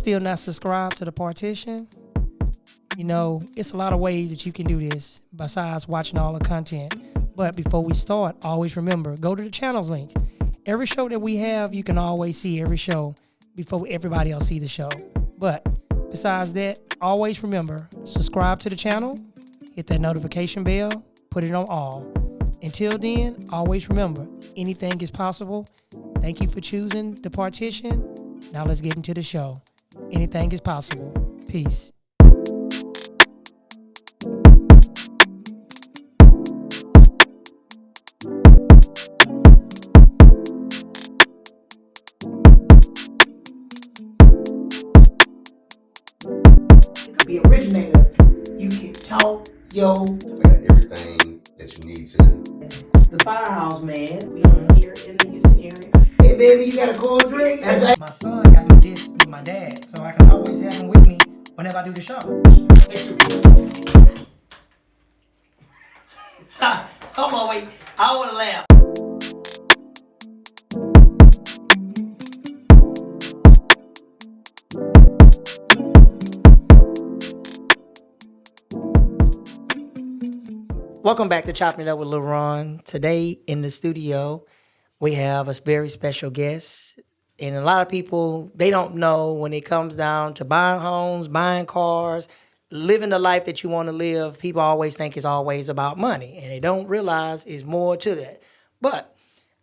still not subscribed to the partition, you know, it's a lot of ways that you can do this besides watching all the content. But before we start, always remember, go to the channels link. Every show that we have, you can always see every show before everybody else see the show. But besides that, always remember, subscribe to the channel, hit that notification bell, put it on all. Until then, always remember, anything is possible. Thank you for choosing the partition. Now let's get into the show. Anything is possible. Peace. Be originator. You can talk, yo. I got everything that you need to. The firehouse, man. We are here in the Houston area. Hey, baby, you got a cold drink? That's right. My son got me this with my dad, so I can always have him with me whenever I do the show. Hold on, wait. I want to laugh. Welcome back to Chopping It Up with Lil Ron. Today in the studio, we have a very special guest. And a lot of people, they don't know when it comes down to buying homes, buying cars, living the life that you want to live, people always think it's always about money. And they don't realize it's more to that. But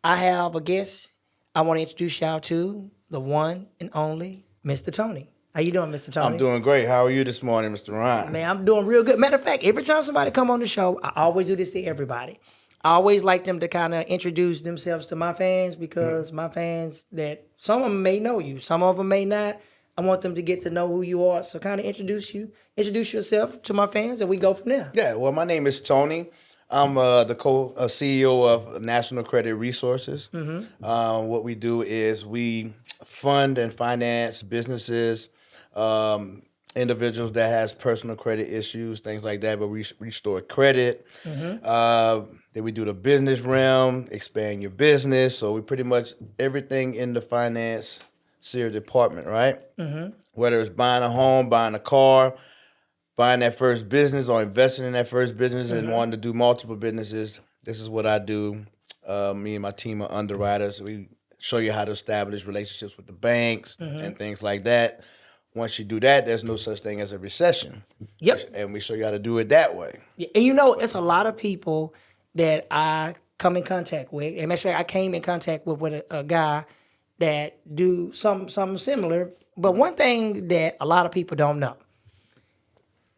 I have a guest I want to introduce y'all to, the one and only Mr. Tony. How you doing, Mr. Tony? I'm doing great. How are you this morning, Mr. Ryan? Man, I'm doing real good. Matter of fact, every time somebody come on the show, I always do this to everybody. I always like them to kind of introduce themselves to my fans because my fans, that some of them may know you, some of them may not. I want them to get to know who you are. So kind of introduce yourself to my fans, and we go from there. Yeah, well, my name is Tony. I'm the CEO of National Credit Resources. What we do is we fund and finance businesses, individuals that has personal credit issues, things like that, but we restore credit. Then we do the business realm, expand your business. So we pretty much everything in the finance department, right? Whether it's buying a home, buying a car, buying that first business or investing in that first business and wanting to do multiple businesses, this is what I do. Me and my team of underwriters, we show you how to establish relationships with the banks and things like that. Once you do that, there's no such thing as a recession. Yep. And we show you how to do it that way. Yeah. And you know, it's a lot of people that I come in contact with. And actually, I came in contact with a guy that do something similar. But one thing that a lot of people don't know,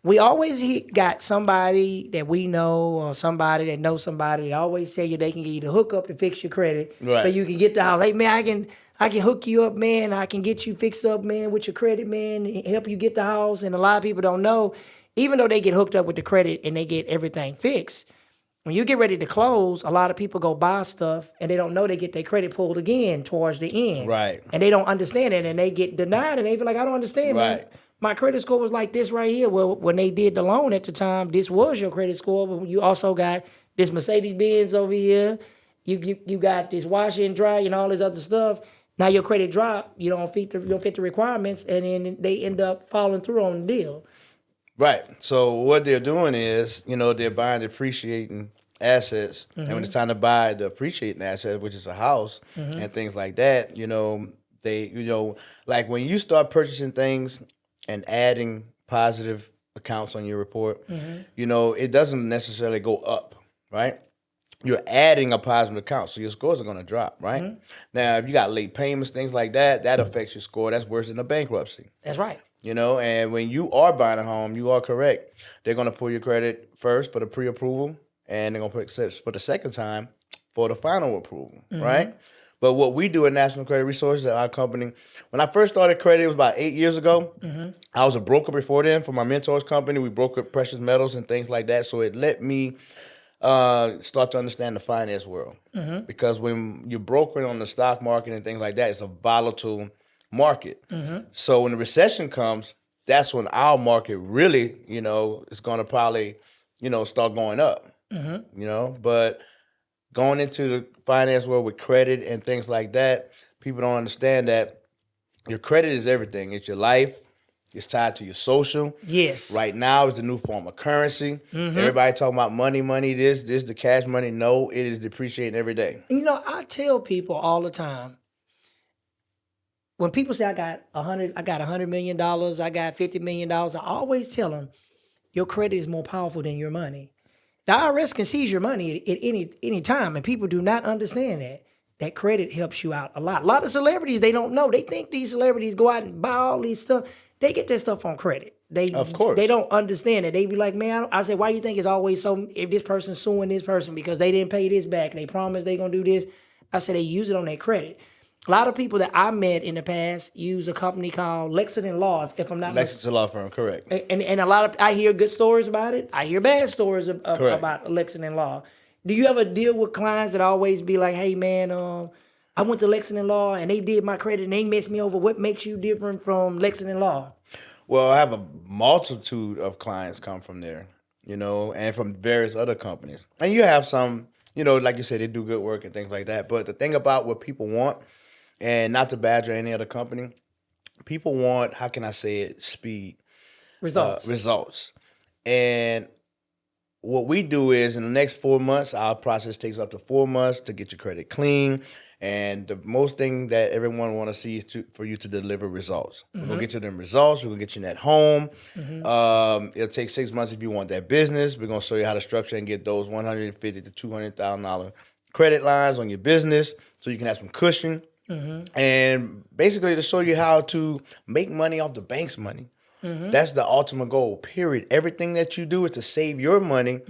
we always got somebody that we know or somebody that knows somebody that always tell you they can give you the hookup to fix your credit. Right. So you can get the house. Hey, man, I can hook you up, man. I can get you fixed up, man, with your credit, man, and help you get the house. And a lot of people don't know, even though they get hooked up with the credit and they get everything fixed, when you get ready to close, a lot of people go buy stuff and they don't know they get their credit pulled again towards the end. Right. And they don't understand it and they get denied and they feel like, I don't understand, man. Right. My credit score was like this right here. Well, when they did the loan at the time, this was your credit score, but you also got this Mercedes-Benz over here. You got this washer and dryer and all this other stuff. Now your credit drop, you don't fit the requirements, and then they end up following through on the deal. Right. So what they're doing is, they're buying depreciating assets, and when it's time to buy the appreciating asset, which is a house and things like that, like when you start purchasing things and adding positive accounts on your report, it doesn't necessarily go up, right? You're adding a positive account, so your scores are going to drop, right? Now, if you got late payments, things like that, that affects your score. That's worse than a bankruptcy. That's right. And when you are buying a home, you are correct. They're going to pull your credit first for the pre-approval, and they're going to put it for the second time for the final approval, right? But what we do at National Credit Resources at our company, when I first started credit, it was about 8 years ago. I was a broker before then for my mentor's company. We brokered precious metals and things like that, so it let me start to understand the finance world. Because when you're brokering on the stock market and things like that, it's a volatile market. So when the recession comes, that's when our market really, is going to probably, start going up. But going into the finance world with credit and things like that, people don't understand that Your credit is everything. It's your life. It's tied to your social. Yes. Right now, it's the new form of currency. Everybody talking about money, this, the cash money. No, it is depreciating every day. You know, I tell people all the time, when people say I got $100 million, I got $50 million, I always tell them your credit is more powerful than your money. The IRS can seize your money at any time, and people do not understand that. That credit helps you out a lot. A lot of celebrities, they don't know. They think these celebrities go out and buy all these stuff. They get their stuff on credit. Of course. They don't understand it. They be like, man, I say, why you think it's always so, if this person's suing this person because they didn't pay this back, they promised they going to do this. I say they use it on their credit. A lot of people that I met in the past use a company called Lexington Law, if I'm not Lexington Law Firm, correct. And a lot of, I hear good stories about it. I hear bad stories about Lexington Law. Do you ever deal with clients that always be like, hey man, I went to Lexington Law and they did my credit and they messed me over. What makes you different from Lexington Law? Well, I have a multitude of clients come from there, and from various other companies. And you have some, like you said, they do good work and things like that. But the thing about what people want, and not to badger any other company, people want, how can I say it, speed. Results. And what we do is in the next 4 months, our process takes up to 4 months to get your credit clean. And the most thing that everyone want to see is for you to deliver results. We're going to get you them results. We're going to get you in that home. It'll take 6 months if you want that business. We're going to show you how to structure and get those $150,000 to $200,000 credit lines on your business so you can have some cushion. And basically to show you how to make money off the bank's money. That's the ultimate goal, period. Everything that you do is to save your money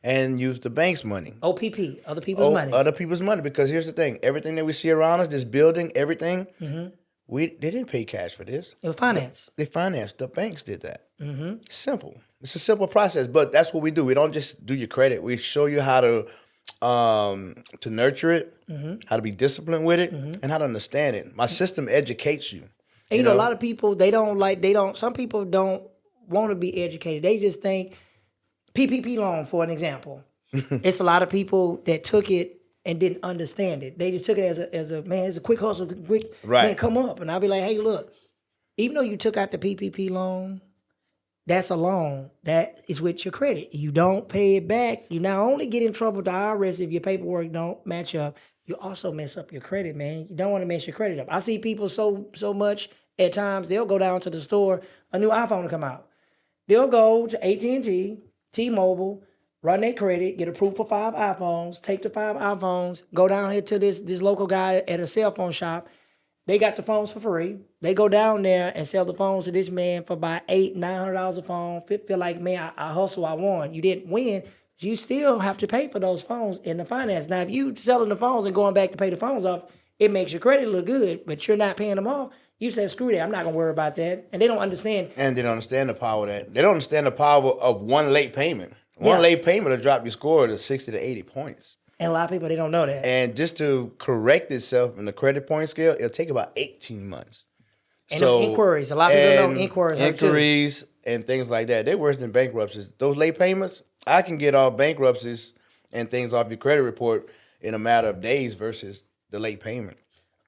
and use the bank's money. OPP, other people's money. Other people's money. Because here's the thing. Everything that we see around us, this building, everything, they didn't pay cash for this. It was financed. They financed. The banks did that. Simple. It's a simple process, but that's what we do. We don't just do your credit. We show you how to nurture it, how to be disciplined with it, and how to understand it. My system educates you. And you know, a lot of people, some people don't want to be educated. They just think PPP loan, for an example. It's a lot of people that took it and didn't understand it. They just took it as a man, it's a quick hustle, man, come up. And I'll be like, hey, look, even though you took out the PPP loan, that's a loan. That is with your credit. You don't pay it back. You not only get in trouble with the IRS if your paperwork don't match up, you also mess up your credit, man. You don't want to mess your credit up. I see people so much at times, they'll go down to the store, a new iPhone will come out. They'll go to AT&T, T-Mobile, run their credit, get approved for 5 iPhones, take the 5 iPhones, go down here to this local guy at a cell phone shop. They got the phones for free. They go down there and sell the phones to this man for about $800-900 a phone. Feel like, man, I hustle, I won. You didn't win. You still have to pay for those phones in the finance. Now, if you selling the phones and going back to pay the phones off, it makes your credit look good, but you're not paying them off. You said, screw that, I'm not going to worry about that. And they don't understand. And they don't understand the power of that. They don't understand the power of one late payment. One late payment will drop your score to 60 to 80 points. And a lot of people, they don't know that. And just to correct itself in the credit point scale, it'll take about 18 months. And inquiries. A lot of people don't know inquiries. Inquiries and things like that. They're worse than bankruptcies. Those late payments, I can get all bankruptcies and things off your credit report in a matter of days versus the late payment.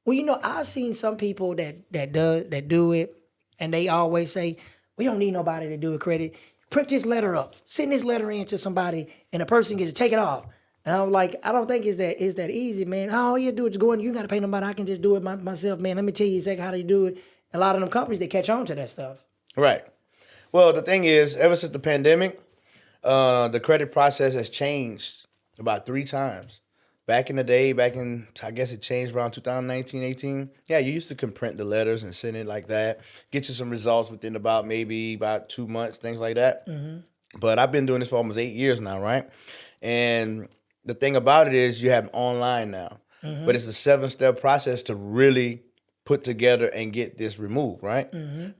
Well, you know, I've seen some people that do it, and they always say, we don't need nobody to do a credit. Print this letter up. Send this letter in to somebody, and a person get to take it off. And I'm like, I don't think it's that easy, man. All you do is go in, you got to pay nobody. I can just do it myself, man. Let me tell you exactly how to do it. A lot of them companies, they catch on to that stuff. Right. Well, the thing is, ever since the pandemic, the credit process has changed about 3 times. Back in the day, I guess it changed around 2019, 18. Yeah, you used to print the letters and send it like that. Get you some results within about 2 months, things like that. But I've been doing this for almost 8 years now, right? And the thing about it is you have online now. But it's a 7-step process to really put together and get this removed, right?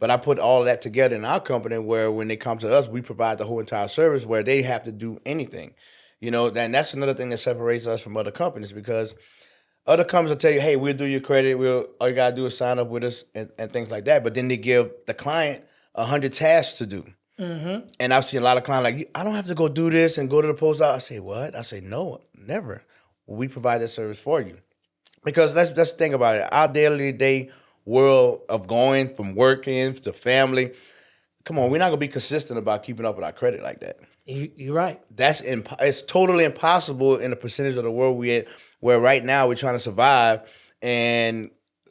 But I put all of that together in our company where when they come to us, we provide the whole entire service where they have to do anything. You know, and that's another thing that separates us from other companies because other companies will tell you, hey, we'll do your credit. All you got to do is sign up with us and things like that. But then they give the client 100 tasks to do. And I've seen a lot of clients like, I don't have to go do this and go to the post office. I say, what? I say, no, never. We provide that service for you. Because let's think about it. Our daily day world of going from working to family. Come on, we're not gonna be consistent about keeping up with our credit like that. You're right. It's totally impossible in the percentage of the world we at, where right now we're trying to survive and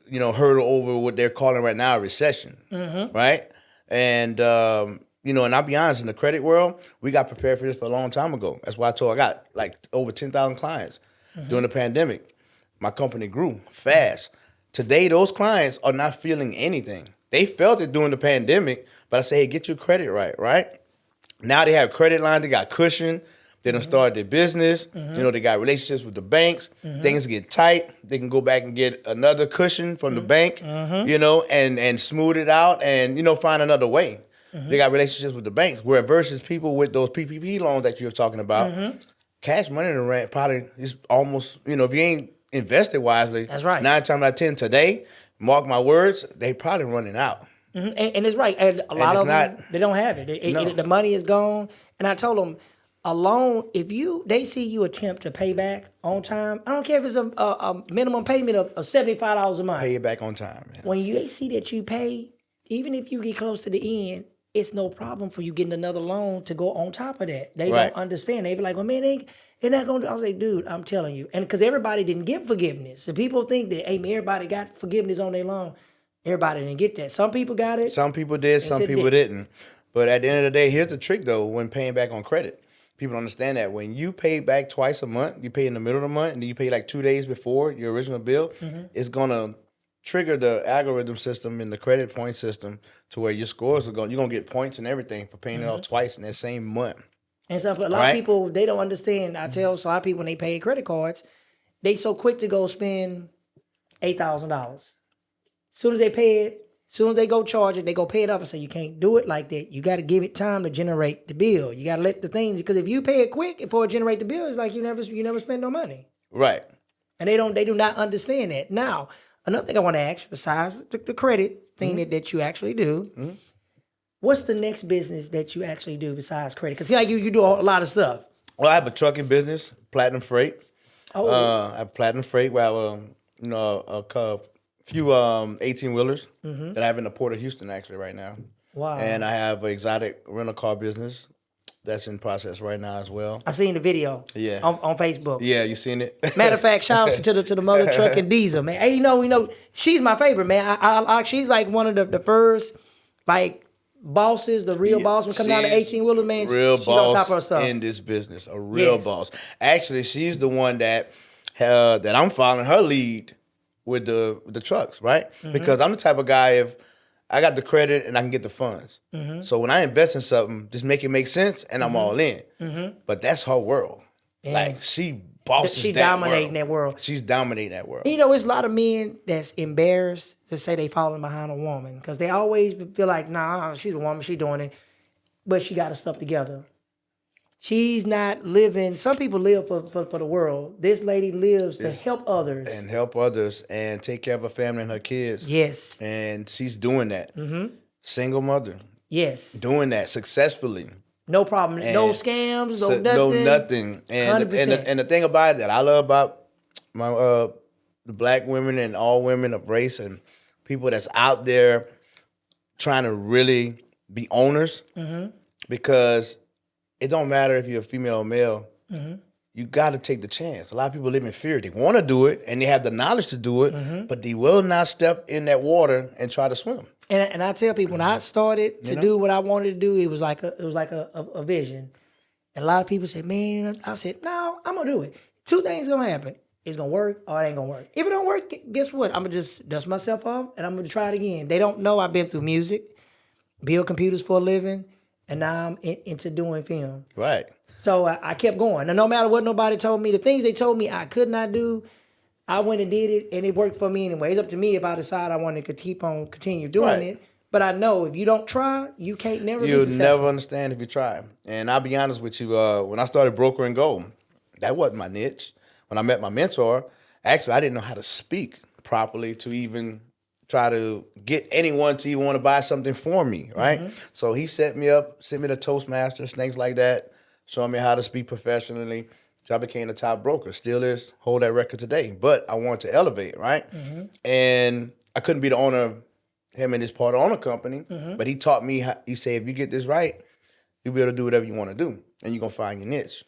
hurdle over what they're calling right now a recession, right? And and I'll be honest, in the credit world, we got prepared for this for a long time ago. That's why I got like over 10,000 clients during the pandemic. My company grew fast. Today, those clients are not feeling anything. They felt it during the pandemic, but I say, hey, get your credit right? Now they have credit lines, they got cushion, they done started their business, they got relationships with the banks, things get tight, they can go back and get another cushion from the bank, and smooth it out and, find another way. They got relationships with the banks, where versus people with those PPP loans that you're talking about, cash money in the rent probably is almost, if you ain't invested wisely, that's right. 9 times out of 10 today, mark my words, they probably running out. And it's right. And a lot of them, they don't have it. The money is gone. And I told them, a loan, if they see you attempt to pay back on time, I don't care if it's a minimum payment of $75 a month. Pay it back on time. Man. When they see that you pay, even if you get close to the end, it's no problem for you getting another loan to go on top of that. They don't understand. They be like, well, man, they're not going to. I was like, dude, I'm telling you. And because everybody didn't get forgiveness. So people think that, hey, man, everybody got forgiveness on their loan. Everybody didn't get that. Some people got it. Some people did, some people didn't. But at the end of the day, here's the trick, though, when paying back on credit. People don't understand that. When you pay back twice a month, you pay in the middle of the month, and then you pay like 2 days before your original bill, it's going to trigger the algorithm system and the credit point system to where your scores are going. You're going to get points and everything for paying it off twice in that same month. And so a lot of people, they don't understand. I tell a lot of people when they pay credit cards, they so quick to go spend $8,000. Soon as they pay it, soon as they go charge it, they go pay it off and say, you can't do it like that. You got to give it time to generate the bill. You got to let the things, because if you pay it quick before it generate the bill, it's like you never spend no money. Right. And they do not understand that. Now, another thing I want to ask, besides the credit thing that you actually do, what's the next business that you actually do besides credit? Because like you do a lot of stuff. Well, I have a trucking business, Platinum Freight. Oh. I have Platinum Freight where I have a few 18-wheelers that I have in the Port of Houston actually right now. Wow. And I have an exotic rental car business that's in process right now as well. I seen the video. Yeah. On Facebook. Yeah, you seen it? Matter of fact, shout out to the mother truck and Diesel, man. Hey, she's my favorite, man. I she's like one of the first like bosses, the real boss when coming out of 18-wheeler, man. Real she's boss on top of her stuff. in this business. A real boss. Actually, she's the one that I'm following her lead with the trucks, right? Because I'm the type of guy, if I got the credit and I can get the funds. So when I invest in something, just make it make sense and I'm all in. But that's her world. Yeah. Like she bosses She that dominating world. that world. She's dominating that world. It's a lot of men that's embarrassed to say they falling behind a woman because they always feel like, nah, she's a woman, she doing it, but she got her stuff together. She's not living. Some people live for the world. This lady lives to help others. And help others and take care of her family and her kids. Yes. And she's doing that. Single mother. Yes. Doing that successfully. No problem. No scams. No nothing. No nothing. And the thing about it that I love about my the black women and all women of race and people that's out there trying to really be owners, because it don't matter if you're a female or male. You got to take the chance. A lot of people live in fear. They want to do it, and they have the knowledge to do it, but they will not step in that water and try to swim. And I tell people, when I started to do what I wanted to do, it was like a vision. And a lot of people say, man, I said, no, I'm gonna do it. Two things gonna happen. It's gonna work or it ain't gonna work. If it don't work, guess what? I'm gonna just dust myself off and I'm gonna try it again. They don't know I've been through music, build computers for a living, and now I'm into doing film. Right. So I kept going. And no matter what nobody told me, the things they told me I could not do, I went and did it, and it worked for me anyway. It's up to me if I decide I want to continue doing it. But I know if you don't try, you can't never be successful. You'll never understand if you try. And I'll be honest with you, when I started Broker and Gold, that wasn't my niche. When I met my mentor, actually, I didn't know how to speak properly to even try to get anyone to even want to buy something for me, right? So he set me up, sent me to Toastmasters, things like that, showing me how to speak professionally. So I became the top broker. Still is, hold that record today. But I wanted to elevate, right? And I couldn't be the owner, him and his part owner company, but he taught me, he said, if you get this right, you'll be able to do whatever you want to do, and you're going to find your niche.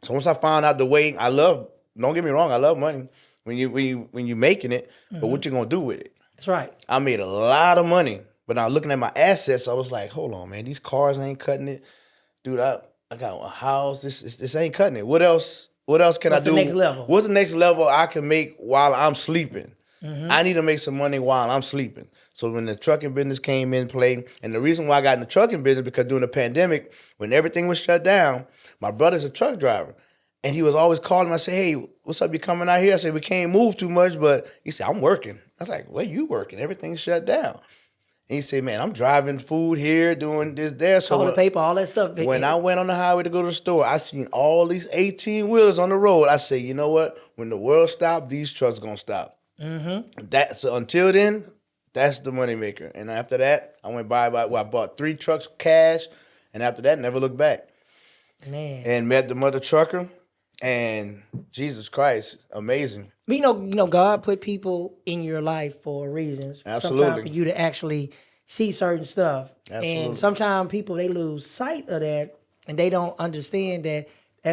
So once I found out the way, don't get me wrong, I love money when you making it, but what you going to do with it? That's right. I made a lot of money, but now looking at my assets, I was like, hold on, man, these cars ain't cutting it. Dude, I got a house, this ain't cutting it. What else can I do? What's the next level? What's the next level I can make while I'm sleeping? I need to make some money while I'm sleeping. So when the trucking business came in play, and the reason why I got in the trucking business, because during the pandemic, when everything was shut down, my brother's a truck driver. And he was always calling me. I said, hey, what's up? You coming out here? I said, we can't move too much, but he said, I'm working. I was like, where you working? Everything's shut down. And he said, man, I'm driving food here, doing this there. So Toilet paper, all that stuff. when I went on the highway to go to the store, I seen all these 18-wheelers on the road. I said, you know what? When the world stops, these trucks going to stop. So until then, that's the moneymaker. And after that, I went I bought 3 trucks cash, and after that, never looked back. Man. And met the mother trucker, and Jesus Christ, amazing. But you know, God put people in your life for reasons. Absolutely. Sometimes for you to actually see certain stuff. Absolutely. And sometimes people, they lose sight of that, and they don't understand that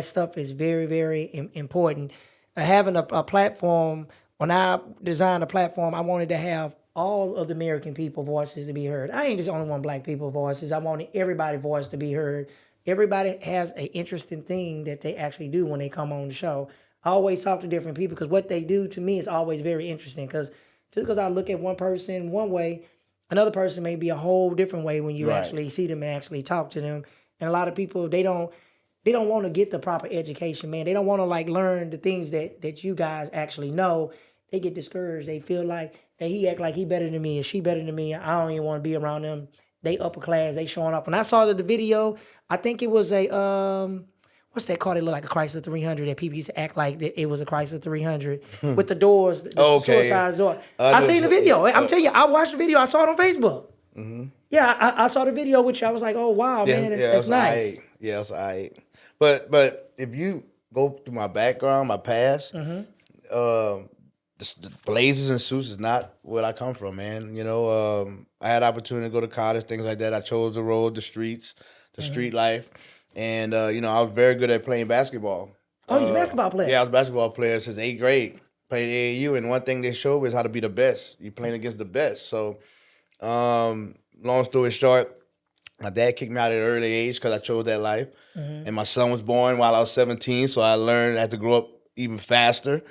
stuff is very, very important. Having a platform, when I designed a platform, I wanted to have all of the American people voices to be heard. I ain't just only want black people voices. I wanted everybody's voice to be heard. Everybody has an interesting thing that they actually do when they come on the show. I always talk to different people because what they do to me is always very interesting. Because just because I look at one person one way, another person may be a whole different way when you actually see them and actually talk to them. And a lot of people, they don't want to get the proper education, man. They don't want to learn the things that you guys actually know. They get discouraged. They feel like that he act like he better than me and she better than me. I don't even want to be around them. They upper class. They showing up. When I saw the video, I think it was a what's that called? It looked like a Chrysler 300 that people used to act like it was a Chrysler 300 with the doors, the suicide door. I seen the video. I'm telling you, I watched the video. I saw it on Facebook. Yeah, I saw the video, which I was like, oh wow, man, that's nice. Yeah, that's all right. But if you go through my background, my past, the blazers and suits is not where I come from, man. You know, I had opportunity to go to college, things like that. I chose the road, the streets, the street life. And, you know, I was very good at playing basketball. Oh, you're a basketball player? Yeah, I was a basketball player since 8th grade. Played AAU, and one thing they showed was how to be the best. You're playing against the best. So, long story short, my dad kicked me out at an early age because I chose that life. And my son was born while I was 17, so I learned I had to grow up even faster.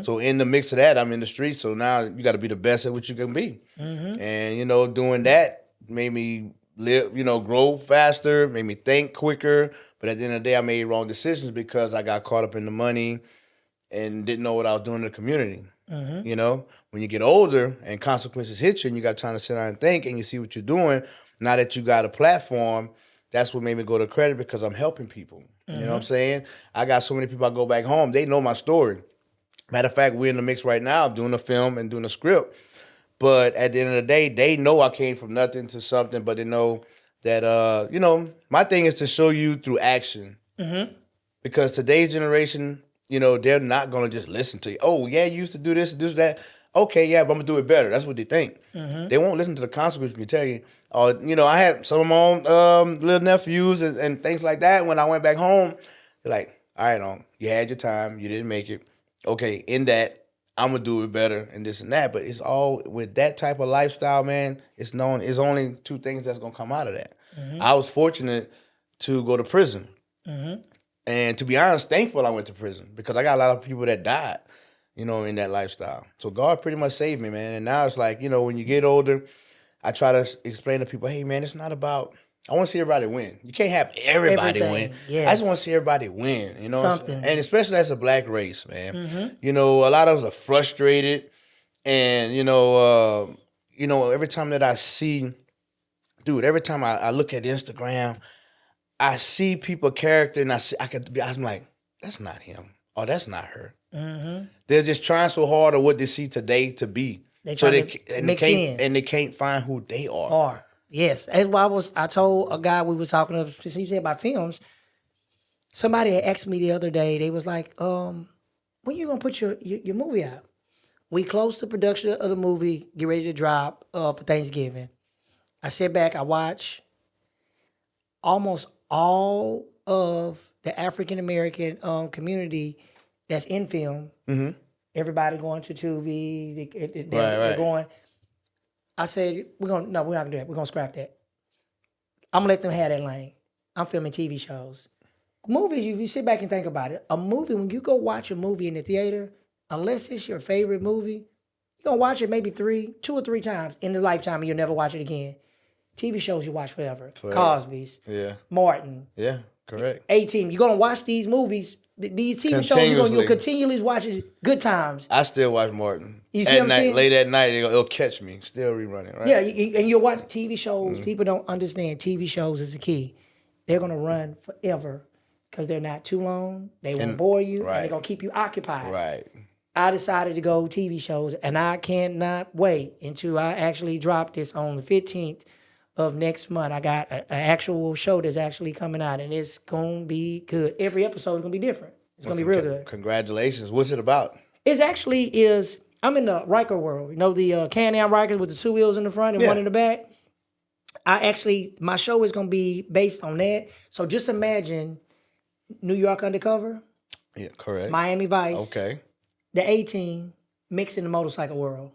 So in the mix of that, I'm in the streets. So now you got to be the best at what you can be. And, you know, doing that made me live, you know, grow faster, made me think quicker. But at the end of the day, I made wrong decisions because I got caught up in the money and didn't know what I was doing in the community. You know, when you get older and consequences hit you and you got time to sit down and think and you see what you're doing, now that you got a platform, that's what made me go to credit because I'm helping people. You know what I'm saying? I got so many people I go back home, they know my story. Matter of fact, we're in the mix right now doing a film and doing a script. But at the end of the day, they know I came from nothing to something, but they know that, you know, my thing is to show you through action. Because today's generation, you know, they're not going to just listen to you. Oh, yeah, you used to do this, that. Okay, yeah, but I'm going to do it better. That's what they think. They won't listen to the consequences when you tell you. You know, I had some of my own little nephews and things like that. When I went back home, they're like, all right, you had your time. You didn't make it. Okay, in that, I'm going to do it better and this and that. But it's all with that type of lifestyle, man, it's only 2 things that's going to come out of that. I was fortunate to go to prison. And to be honest, thankful I went to prison because I got a lot of people that died, you know, in that lifestyle. So God pretty much saved me, man. And now it's like, you know, when you get older, I try to explain to people, hey, man, it's not about, I want to see everybody win. You can't have everybody win. Yes. I just want to see everybody win, you know. Something. And especially as a black race, man. You know, a lot of us are frustrated. And, you know, every time that I see, every time I look at Instagram, I see people character and I'm like, that's not him. Or that's not her. They're just trying so hard at what they see today to be. They can't find who they are. Yes. That's why I told a guy we were talking to, he said about films. Somebody had asked me the other day, they was like, when you gonna put your movie out? We close the production of the movie, get ready to drop for Thanksgiving. I sit back, I watch almost all of the African American community that's in film. Mm-hmm. Everybody going to Tubi, Right, they're right. going. I said, we're not gonna do that. We're gonna scrap that. I'm gonna let them have that lane. I'm filming TV shows. Movies, if you sit back and think about it, a movie, when you go watch a movie in the theater, unless it's your favorite movie, you're gonna watch it maybe 2 or 3 times in the lifetime and you'll never watch it again. TV shows you watch forever. Cosby's, Yeah. Martin, Yeah, correct. A-Team. You're gonna watch these movies, these TV shows, you'll continually watch it. Good times. I still watch Martin. You see what I'm saying? Late at night, it'll catch me. Still rerunning, right? Yeah, and you'll watch TV shows. People don't understand TV shows is the key. They're gonna run forever because they're not too long. They won't bore you, and they're gonna keep you occupied. Right. I decided to go TV shows, and I cannot wait until I actually drop this on the 15th of next month. I got an actual show that's actually coming out, and it's gonna be good. Every episode is gonna be different. It's gonna be real good. Congratulations. What's it about? It actually is. I'm in the Riker world. You know the Can-Am Rikers with the 2 wheels in the front and one in the back. My show is gonna be based on that. So just imagine New York Undercover. Yeah, correct. Miami Vice. Okay. The A-Team mixed in the motorcycle world.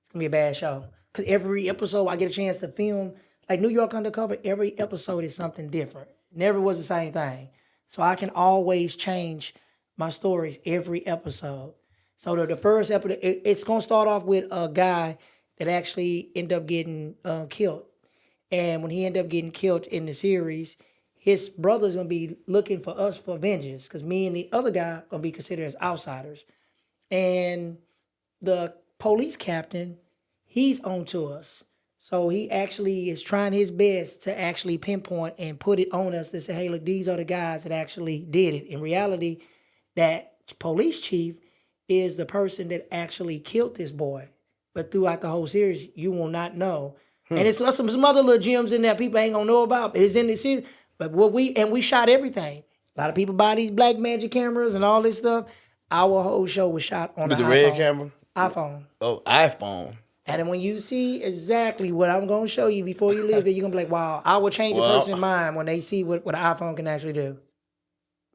It's gonna be a bad show. Cause every episode I get a chance to film, like New York Undercover, every episode is something different. Never was the same thing. So I can always change my stories every episode. So the first episode, it's gonna start off with a guy that actually ended up getting killed. And when he ended up getting killed in the series, his brother's gonna be looking for us for vengeance because me and the other guy gonna be considered as outsiders. And the police captain, he's on to us. So he actually is trying his best to actually pinpoint and put it on us to say, hey, look, these are the guys that actually did it. In reality, that police chief is the person that actually killed this boy. But throughout the whole series, you will not know. And it's some other little gems in there people ain't gonna know about. It's in the series. But we shot everything. A lot of people buy these black magic cameras and all this stuff. Our whole show was shot on With the the red camera? iPhone. Oh, iPhone. And then when you see exactly what I'm going to show you before you leave, you're going to be like, wow, I will change a person's mind when they see what an iPhone can actually do.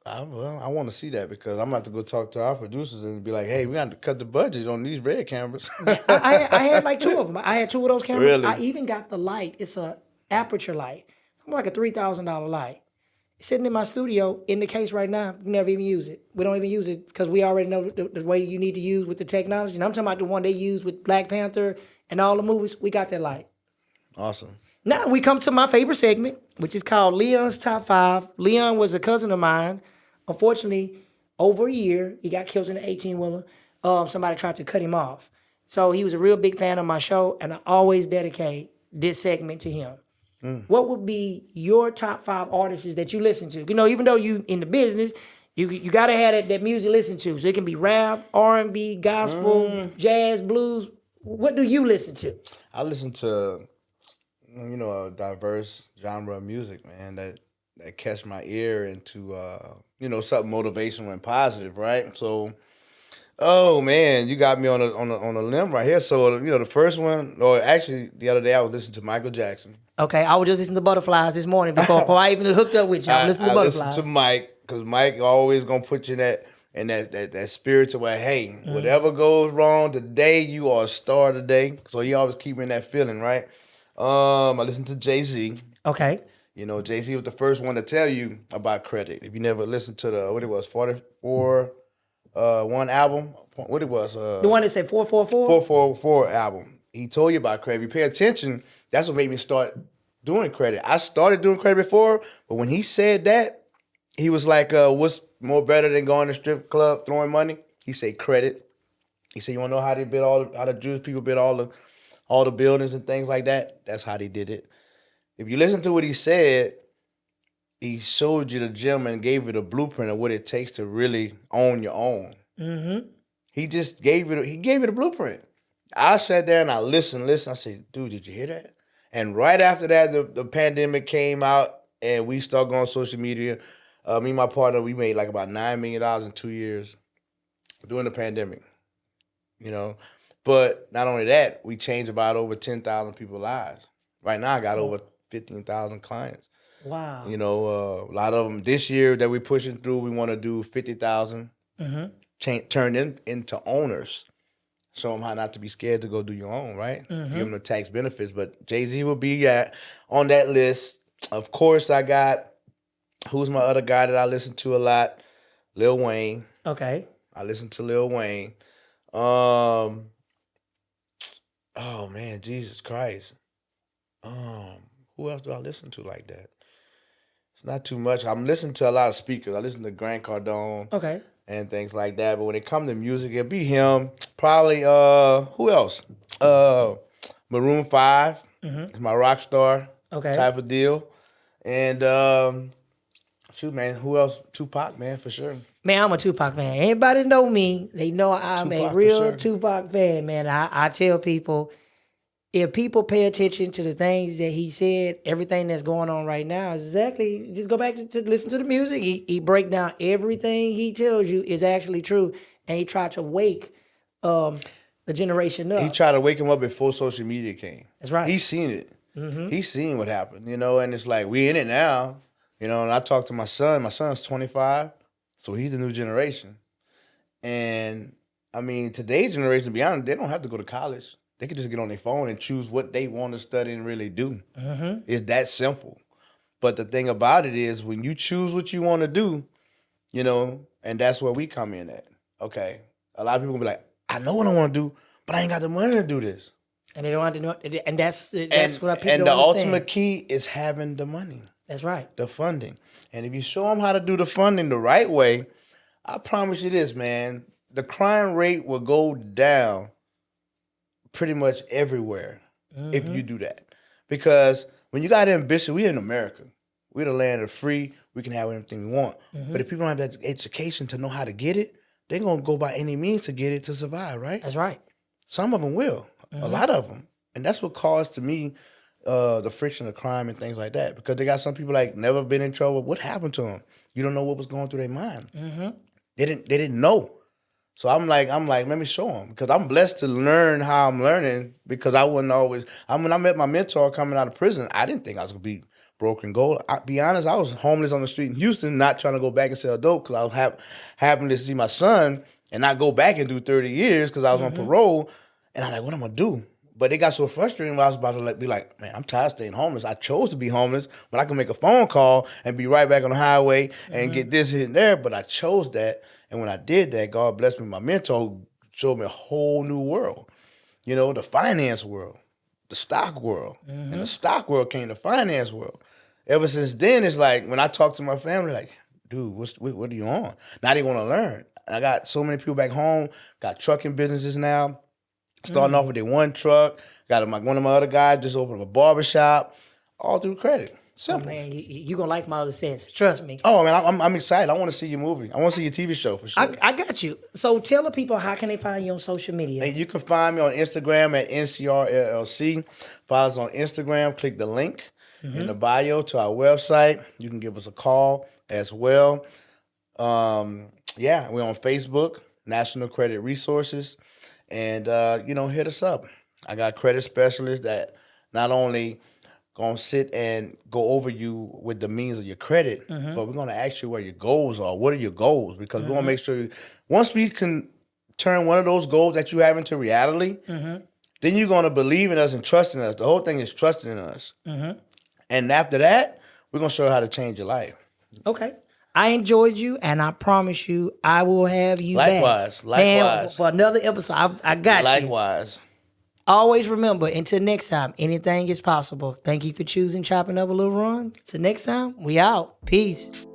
I want to see that because I'm about to go talk to our producers and be like, hey, we got to cut the budget on these red cameras. I had like 2 of them. I had 2 of those cameras. Really? I even got the light. It's a aperture light. It's like a $3,000 light. It's sitting in my studio in the case right now. We never even use it. We don't even use it because we already know the way you need to use with the technology. And I'm talking about the one they use with Black Panther and all the movies. We got that light. Awesome. Now we come to my favorite segment, which is called Leon's Top 5. Leon was a cousin of mine. Unfortunately, over a year, he got killed in an 18-wheeler. Somebody tried to cut him off. So he was a real big fan of my show, and I always dedicate this segment to him. What would be your top 5 artists that you listen to? You know, even though you in the business, you got to have that music to listen to. So it can be rap, R&B, gospel, jazz, blues. What do you listen to? I listen to, a diverse genre of music, man, that catch my ear into, something motivational and positive, right? So, oh man, you got me on a limb right here. So, the first one, or actually the other day I was listening to Michael Jackson. Okay, I was just listening to Butterflies this morning before I even hooked up with you. I listened to Butterflies. I listened to Mike because Mike always gonna put you in that spirit to where, hey, whatever goes wrong today, you are a star today. So he always keep me in that feeling, right? I listened to Jay-Z. Okay. Jay-Z was the first one to tell you about credit. If you never listened to the 44 one album, what it was? The one that said 444? 444 album. He told you about credit. If you pay attention, that's what made me start doing credit. I started doing credit before, but when he said that, he was like, what's more better than going to strip club throwing money? He said credit. He said, you want to know how they built how the Jewish people built all the buildings and things like that? That's how they did it. If you listen to what he said, he showed you the gem and gave you the blueprint of what it takes to really own your own. Mm-hmm. He just gave you the blueprint. I sat there and I listened. I said, dude, did you hear that? And right after that, the pandemic came out and we started going on social media. Me and my partner, we made like about $9 million in 2 years during the pandemic. you know. But not only that, we changed about over 10,000 people's lives. Right now, I got over 15,000 clients. Wow. You know, a lot of them this year that we're pushing through, we want to do 50,000, turn them into owners. Show them how not to be scared to go do your own, right? Give them the tax benefits. But Jay-Z will be on that list. Of course, I got, who's my other guy that I listen to a lot? Lil Wayne. Okay. I listen to Lil Wayne. Oh man, Jesus Christ. Who else do I listen to like that? It's not too much. I'm listening to a lot of speakers. I listen to Grant Cardone. Okay. And things like that. But when it comes to music, it'll be him. Probably who else? Maroon 5 is my rock star type of deal. And shoot, man, who else? Tupac, man, for sure. Man, I'm a Tupac fan. Anybody know me, they know I'm Tupac, a real sure. Tupac fan, man. I tell people, if people pay attention to the things that he said, everything that's going on right now is exactly, just go back to listen to the music. He break down everything he tells you is actually true. And he tried to wake the generation up. He tried to wake him up before social media came. That's right. He's seen it. He's seen what happened, you know, and it's like, we in it now, you know, and I talked to my son. My son's 25, so he's the new generation. And, I mean, today's generation, to be honest, they don't have to go to college. They can just get on their phone and choose what they want to study and really do. It's that simple. But the thing about it is, when you choose what you want to do, you know, and that's where we come in at. Okay, a lot of people will be like, I know what I want to do, but I ain't got the money to do this. And they don't have to know, and that's what people And don't the understand. ultimate key is having the money. That's right. The funding. And if you show them how to do the funding the right way, I promise you this, man, the crime rate will go down pretty much everywhere if you do that. Because when you got ambition, we in America. We're the land of free. We can have anything we want. But if people don't have that education to know how to get it, they're going to go by any means to get it to survive, right? That's right. Some of them will. A lot of them. And that's what caused, to me, the friction of crime and things like that. Because they got some people like never been in trouble. What happened to them? You don't know what was going through their mind. They didn't know. So I'm like, let me show them, because I'm blessed to learn how I'm learning, because I wouldn't always. When I met my mentor coming out of prison, I didn't think I was gonna be broke and gold. I'll be honest, I was homeless on the street in Houston, not trying to go back and sell dope, because I was happening to see my son and not go back and do 30 years because I was on parole. And I'm like, what am I gonna do? But it got so frustrating when I was about to be like, man, I'm tired of staying homeless. I chose to be homeless, but I can make a phone call and be right back on the highway and get this here and there. But I chose that. And when I did that, God blessed me. My mentor showed me a whole new world. You know, the finance world, the stock world. And the stock world came to finance world. Ever since then, it's like, when I talk to my family, like, dude, what are you on? Now they want to learn. I got so many people back home, got trucking businesses now. Starting off with their one truck. Got one of my other guys just opened up a barbershop, all through credit. Simple. Oh, man, you going to like my other sense. Trust me. Oh, man, I'm excited. I want to see your movie. I want to see your TV show for sure. I got you. So tell the people, how can they find you on social media? And you can find me on Instagram at NCRLLC. Follow us on Instagram. Click the link in the bio to our website. You can give us a call as well. We're on Facebook, National Credit Resources. And, hit us up. I got credit specialists that not only going to sit and go over you with the means of your credit, but we're going to ask you where your goals are. What are your goals? Because we want to make sure, once we can turn one of those goals that you have into reality, then you're going to believe in us and trust in us. The whole thing is trusting in us. And after that, we're going to show you how to change your life. Okay. I enjoyed you, and I promise you, I will have you back. Likewise. Man, for another episode, I got you. Likewise. Always remember, until next time, anything is possible. Thank you for choosing Chopping Up a Little Run. Till next time, we out. Peace.